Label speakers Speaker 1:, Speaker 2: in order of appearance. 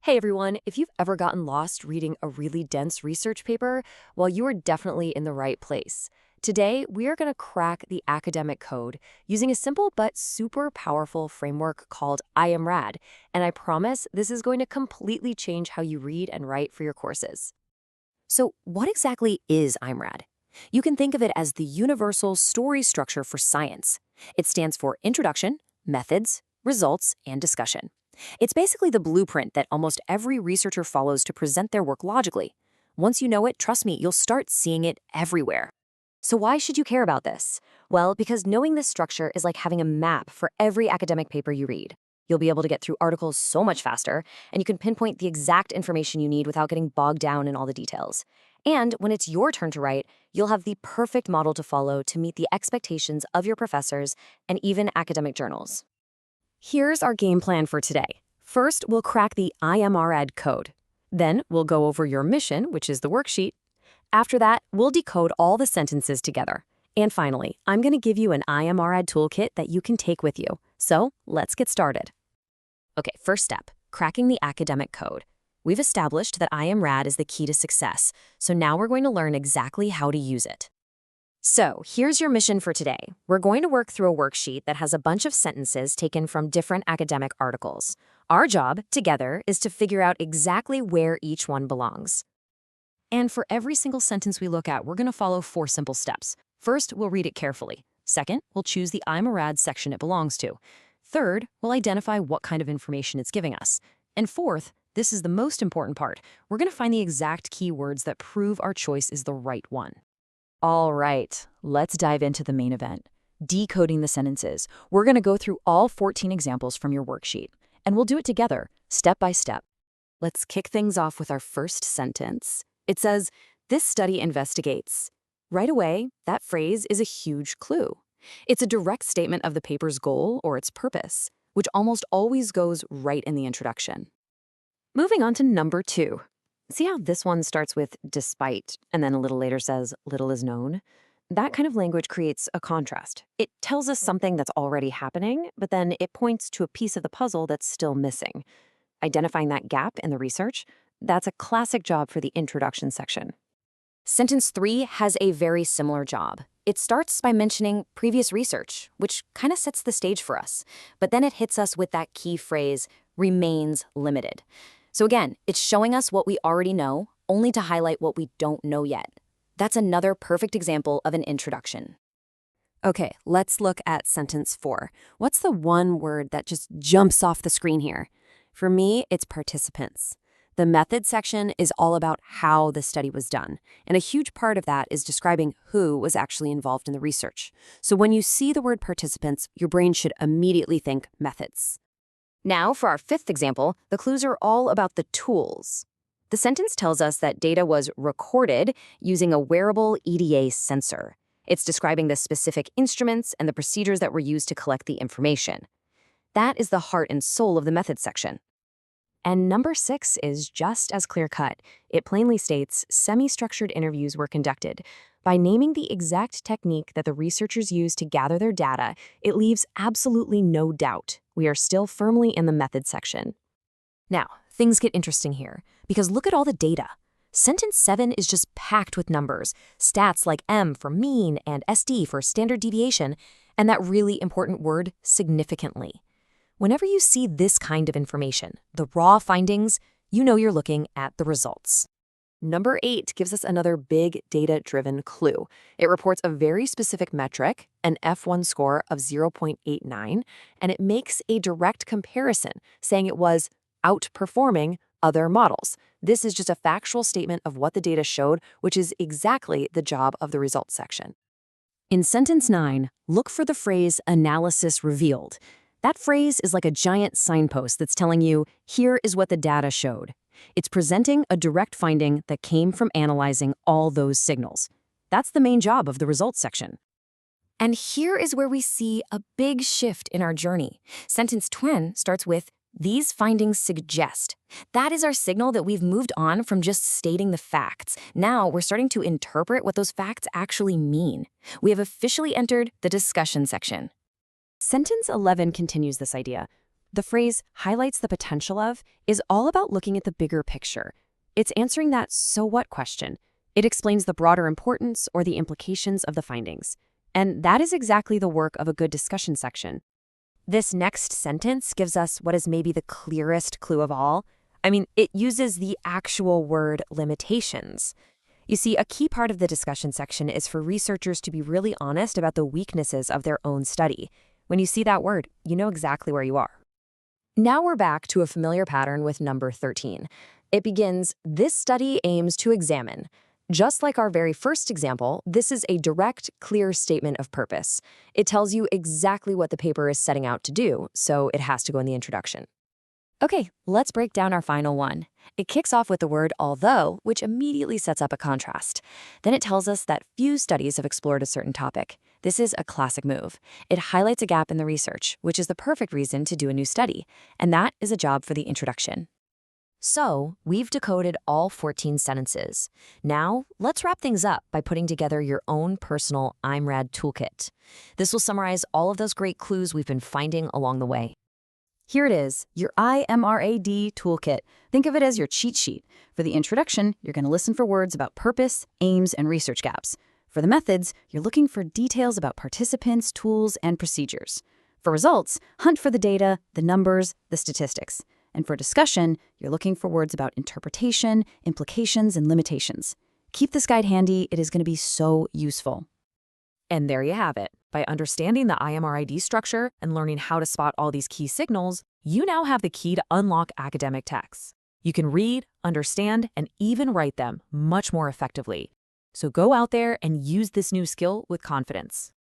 Speaker 1: Hey everyone, if you've ever gotten lost reading a really dense research paper, well, you are definitely in the right place. Today, we are going to crack the academic code using a simple but super powerful framework called IMRAD, and I promise this is going to completely change how you read and write for your courses. So, what exactly is IMRAD? You can think of it as the universal story structure for science. It stands for Introduction, Methods, Results, and Discussion. It's basically the blueprint that almost every researcher follows to present their work logically. Once you know it, trust me, you'll start seeing it everywhere. So why should you care about this? Well, because knowing this structure is like having a map for every academic paper you read. You'll be able to get through articles so much faster, and you can pinpoint the exact information you need without getting bogged down in all the details. And when it's your turn to write, you'll have the perfect model to follow to meet the expectations of your professors and even academic journals. Here's our game plan for today. First, we'll crack the IMRAD code. Then, we'll go over your mission, which is the worksheet. After that, we'll decode all the sentences together. And finally, I'm going to give you an IMRAD toolkit that you can take with you. So, let's get started. Okay, first step, cracking the academic code. We've established that IMRAD is the key to success, so now we're going to learn exactly how to use it. So, here's your mission for today. We're going to work through a worksheet that has a bunch of sentences taken from different academic articles. Our job, together, is to figure out exactly where each one belongs. And for every single sentence we look at, we're going to follow 4 simple steps. First, we'll read it carefully. Second, we'll choose the IMRAD section it belongs to. Third, we'll identify what kind of information it's giving us. And fourth, this is the most important part, we're going to find the exact keywords that prove our choice is the right one. All right, let's dive into the main event. Decoding the sentences. We're going to go through all 14 examples from your worksheet, and we'll do it together, step by step. Let's kick things off with our first sentence. It says, "This study investigates." Right away, that phrase is a huge clue. It's a direct statement of the paper's goal or its purpose, which almost always goes right in the introduction. Moving on to number 2. See how this one starts with despite and then a little later says little is known? That kind of language creates a contrast. It tells us something that's already happening, but then it points to a piece of the puzzle that's still missing. Identifying that gap in the research, that's a classic job for the introduction section. Sentence 3 has a very similar job. It starts by mentioning previous research, which kind of sets the stage for us, but then it hits us with that key phrase, remains limited. So again, it's showing us what we already know, only to highlight what we don't know yet. That's another perfect example of an introduction. Okay, let's look at sentence 4. What's the one word that just jumps off the screen here? For me, it's participants. The method section is all about how the study was done, and a huge part of that is describing who was actually involved in the research. So when you see the word participants, your brain should immediately think methods. Now, for our 5th example, the clues are all about the tools. The sentence tells us that data was recorded using a wearable EDA sensor. It's describing the specific instruments and the procedures that were used to collect the information. That is the heart and soul of the method section. And number 6 is just as clear-cut. It plainly states semi-structured interviews were conducted. By naming the exact technique that the researchers used to gather their data, it leaves absolutely no doubt. We are still firmly in the method section. Now, things get interesting here, because look at all the data. Sentence 7 is just packed with numbers, stats like M for mean and SD for standard deviation, and that really important word, significantly. Whenever you see this kind of information, the raw findings, you know you're looking at the results. Number 8 gives us another big data-driven clue. It reports a very specific metric, an F1 score of 0.89, and it makes a direct comparison, saying it was outperforming other models. This is just a factual statement of what the data showed, which is exactly the job of the results section. In sentence 9, look for the phrase analysis revealed. That phrase is like a giant signpost that's telling you, here is what the data showed. It's presenting a direct finding that came from analyzing all those signals. That's the main job of the results section. And here is where we see a big shift in our journey. Sentence 10 starts with, these findings suggest. That is our signal that we've moved on from just stating the facts. Now we're starting to interpret what those facts actually mean. We have officially entered the discussion section. Sentence 11 continues this idea. The phrase highlights the potential of is all about looking at the bigger picture. It's answering that so what question. It explains the broader importance or the implications of the findings. And that is exactly the work of a good discussion section. This next sentence gives us what is maybe the clearest clue of all. It uses the actual word limitations. You see, a key part of the discussion section is for researchers to be really honest about the weaknesses of their own study. When you see that word, you know exactly where you are. Now we're back to a familiar pattern with number 13. It begins, "This study aims to examine." Just like our very first example, this is a direct, clear statement of purpose. It tells you exactly what the paper is setting out to do, so it has to go in the introduction. Okay, let's break down our final one. It kicks off with the word although, which immediately sets up a contrast. Then it tells us that few studies have explored a certain topic. This is a classic move. It highlights a gap in the research, which is the perfect reason to do a new study, and that is a job for the introduction. So, we've decoded all 14 sentences. Now, let's wrap things up by putting together your own personal IMRAD toolkit. This will summarize all of those great clues we've been finding along the way.
Speaker 2: Here it is, your IMRAD toolkit. Think of it as your cheat sheet. For the introduction, you're going to listen for words about purpose, aims, and research gaps. For the methods, you're looking for details about participants, tools, and procedures. For results, hunt for the data, the numbers, the statistics. And for discussion, you're looking for words about interpretation, implications, and limitations. Keep this guide handy. It is going to be so useful.
Speaker 1: And there you have it. By understanding the IMRID structure and learning how to spot all these key signals, you now have the key to unlock academic texts. You can read, understand, and even write them much more effectively. So go out there and use this new skill with confidence.